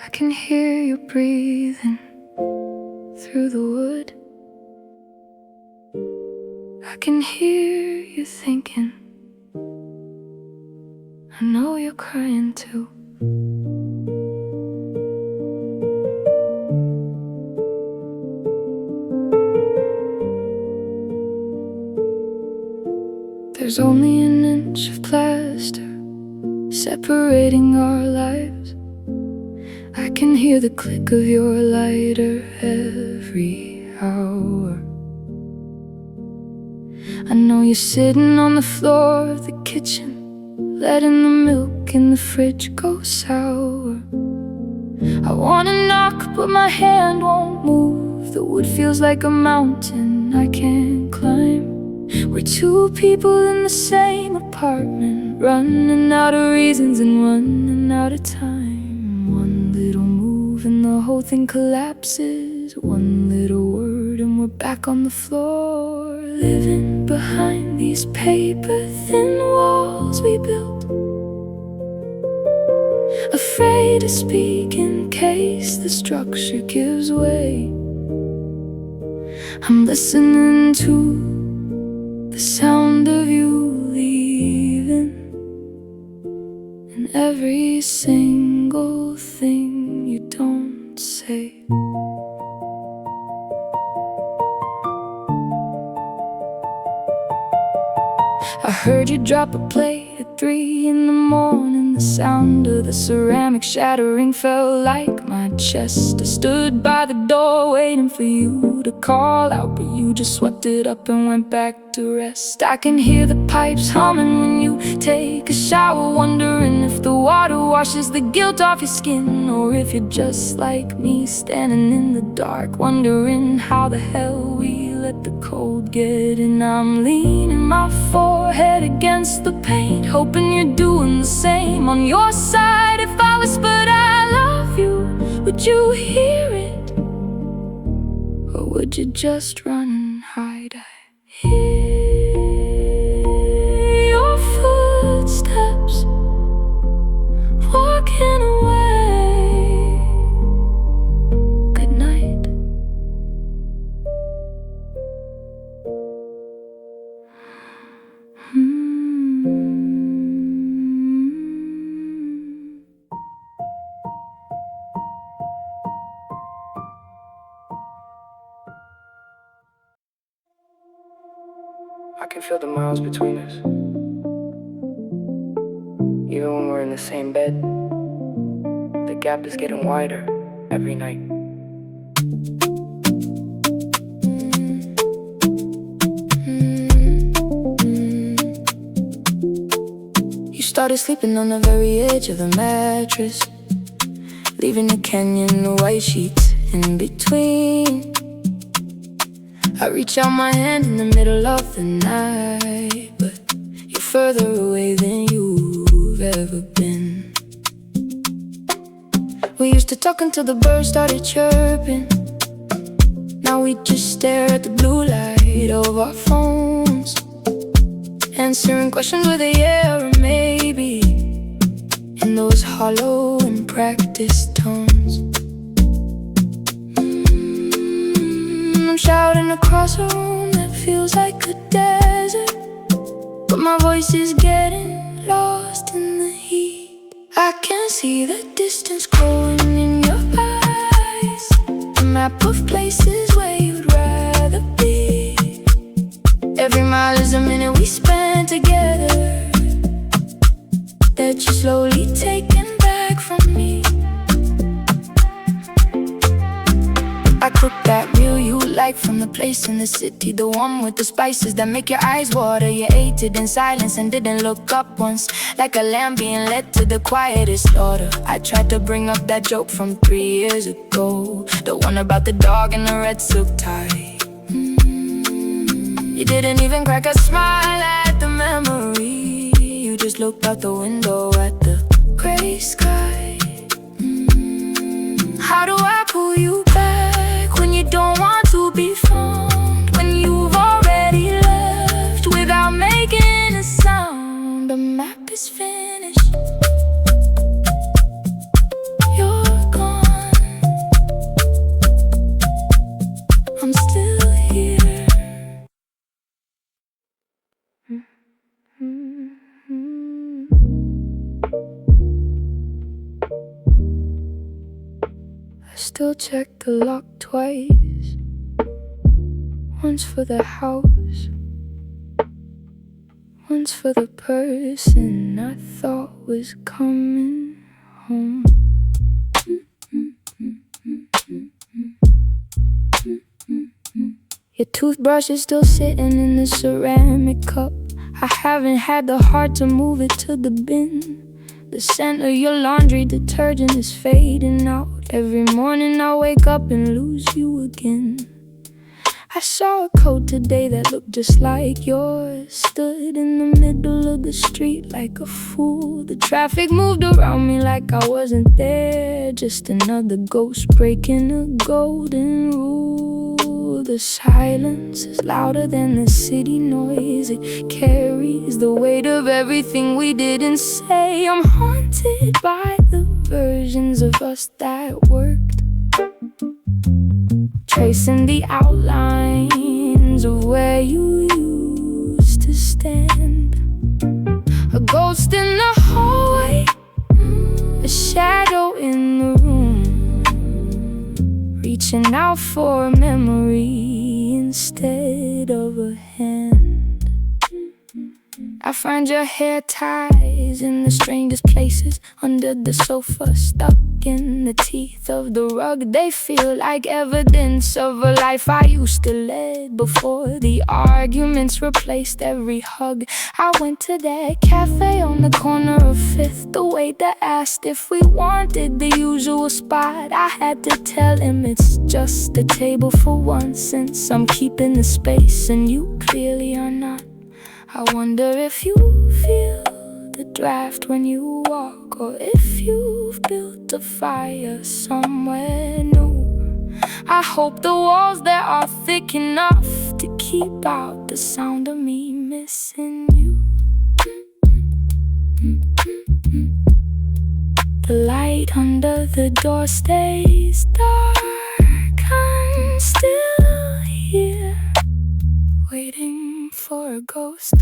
I can hear you breathing through the wood. I can hear you thinking. I know you're crying too. There's only an inch of plaster separating our lives. I can hear the click of your lighter every hour. I know you're sitting on the floor of the kitchen, letting the milk in the fridge go sour. I wanna knock, but my hand won't move. The wood feels like a mountain I can't climb. We're two people in the same apartment, running out of reasons and running out of time. One little move and the whole thing collapses. One little word and we're back on the floor, living behind these paper-thin walls we built, afraid to speak in case the structure gives way. I'm listening to the sound of you leaving, and every single thing you don't say. I heard you drop a plate at 3 in the morning. The sound of the ceramic shattering felt like my chest. I stood by the door waiting for you to call out, but you just swept it up and went back to rest. I can hear the pipes humming when you take a shower, wondering if the water washes the guilt off your skin, or if you're just like me, standing in the dark, wondering how the hell we let the cold get in. I'm leaning my forehead against the paint, hoping you're doing the same on your side. If I whispered I love you, would you hear it? Or would you just run and hide? I hear your footsteps walking away. Good night. I can feel the miles between us. Even when we're in the same bed, the gap is getting wider every night. You started sleeping on the very edge of the mattress, leaving a canyon of white sheets in between. I reach out my hand in the middle of the night, but you're further away than you've ever been. We used to talk until the birds started chirping. Now we just stare at the blue light of our phones, answering questions with a yeah or maybe in those hollow and practiced tones. I'm shouting across a room that feels like a desert, but my voice is getting lost in the heat. I can see the distance growing in your eyes, a map of places where you'd rather be. Every mile is a minute we spend together that you're slowly taking back from me. I cooked that meal you like from the place in the city, the one with the spices that make your eyes water. You ate it in silence and didn't look up once, like a lamb being led to the quietest slaughter. I tried to bring up that joke from 3 years ago, the one about the dog and the red silk tie. You didn't even crack a smile at the memory. You just looked out the window at the gray sky. How do I pull you back when you don't want to be found, when you've already left without making a sound? The map is finished, you're gone. still check the lock twice. Once for the house, once for the person I thought was coming home. Your toothbrush is still sitting in the ceramic cup. I haven't had the heart to move it to the bin. The scent of your laundry detergent is fading out. Every morning I wake up and lose you again. I saw a coat today that looked just like yours. Stood in the middle of the street like a fool. The traffic moved around me like I wasn't there. Just another ghost breaking a golden rule. The silence is louder than the city noise. It carries the weight of everything we didn't say. I'm haunted by the versions of us that worked, tracing the outlines of where you used to stand. A ghost in the hallway, a shadow in the room, reaching out for a memory instead of a hand. I find your hair ties in the strangest places, under the sofa, stuck in the teeth of the rug. They feel like evidence of a life I used to lead before the arguments replaced every hug. I went to that cafe on the corner of 5th, the waiter asked if we wanted the usual spot. I had to tell him it's just a table for one, since I'm keeping the space and you clearly are not. I wonder if you feel the draft when you walk, or if you've built a fire somewhere new. I hope the walls there are thick enough to keep out the sound of me missing you. The light under the door stays dark. I'm still here, waiting for a ghost.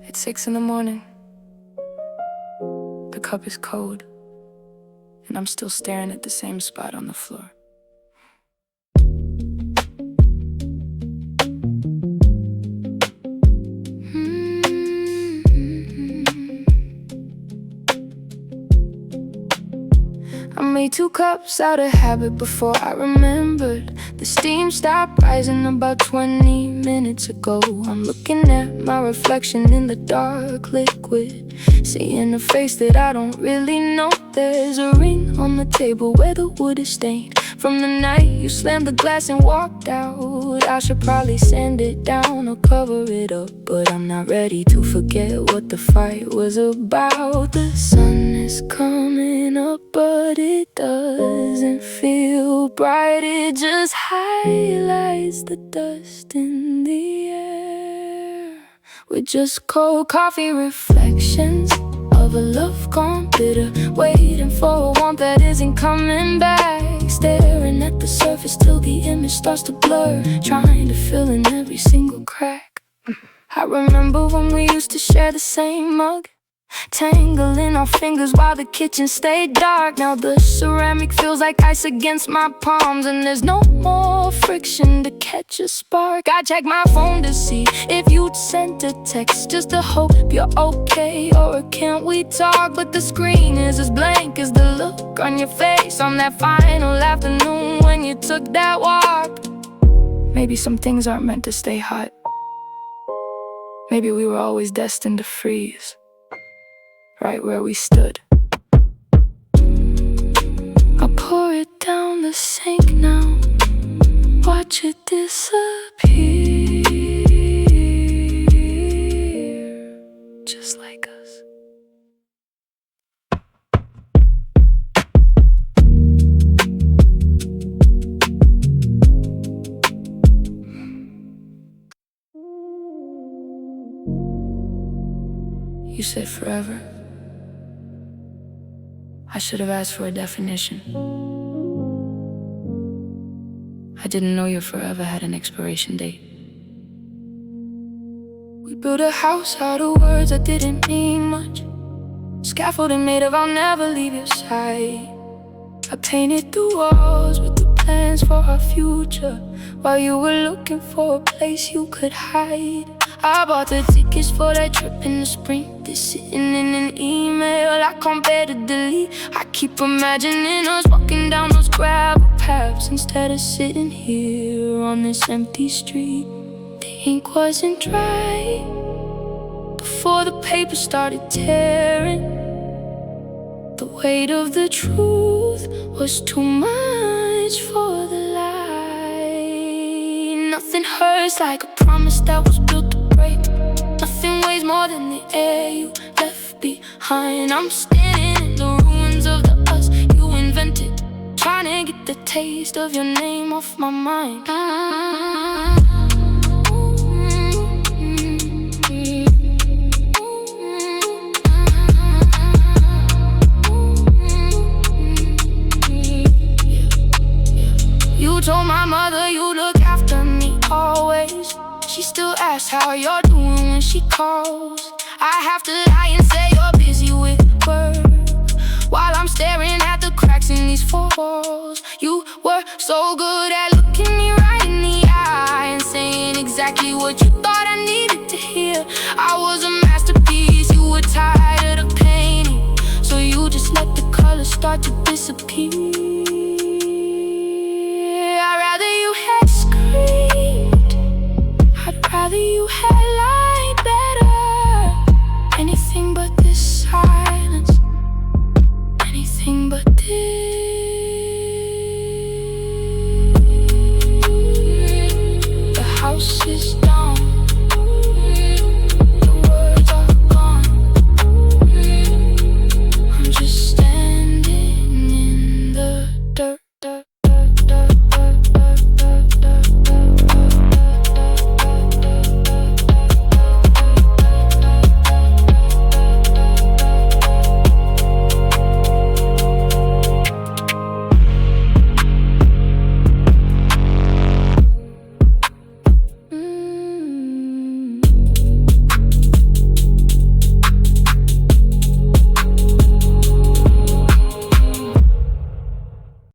It's 6 in the morning. The cup is cold, and I'm still staring at the same spot on the floor. I made 2 cups out of habit before I remembered. The steam stopped rising about 20 minutes ago. I'm looking at my reflection in the dark liquid, seeing a face that I don't really know. There's a ring on the table where the wood is stained from the night you slammed the glass and walked out. I should probably sand it down or cover it up, but I'm not ready to forget what the fight was about. The sun is coming up, but it doesn't feel bright. It just highlights the dust in the air with just cold coffee reflections of a love gone bitter, waiting for a warmth that isn't coming back. Staring at the surface till the image starts to blur, trying to fill in every single crack. I remember when we used to share the same mug, tangling our fingers while the kitchen stayed dark. Now the ceramic feels like ice against my palms, and there's no more friction to catch a spark. I check my phone to see if you'd sent a text, just to hope you're okay, or can't we talk? But the screen is as blank as the look on your face on that final afternoon when you took that walk. Maybe some things aren't meant to stay hot. Maybe we were always destined to freeze right where we stood. I'll pour it down the sink now, watch it disappear, just like us. You said forever. I should have asked for a definition. I didn't know your forever had an expiration date. We Built a house out of words that didn't mean much. Scaffolding made of I'll never leave your side. I painted the walls with the plans for our future, while you were looking for a place you could hide. I bought the tickets for that trip in the spring. They're sitting in an email I can't bear to delete. I keep imagining us walking down those gravel paths instead of sitting here on this empty street. The ink wasn't dry before the paper started tearing. The weight of the truth was too much for the lie. Nothing hurts like a promise that was built to break. Nothing weighs more than the air you left behind. I'm standing in the ruins of the us you invented, trying to get the taste of your name off my mind. You told my mother you look after me always. She still asks how you're doing when she calls. I have to lie and say you're busy with work, while I'm staring at the cracks in these four walls. You were so good at looking me right in the eye and saying exactly what you thought I needed to hear. I was a masterpiece you were tired of painting, so you just let the colors start to disappear.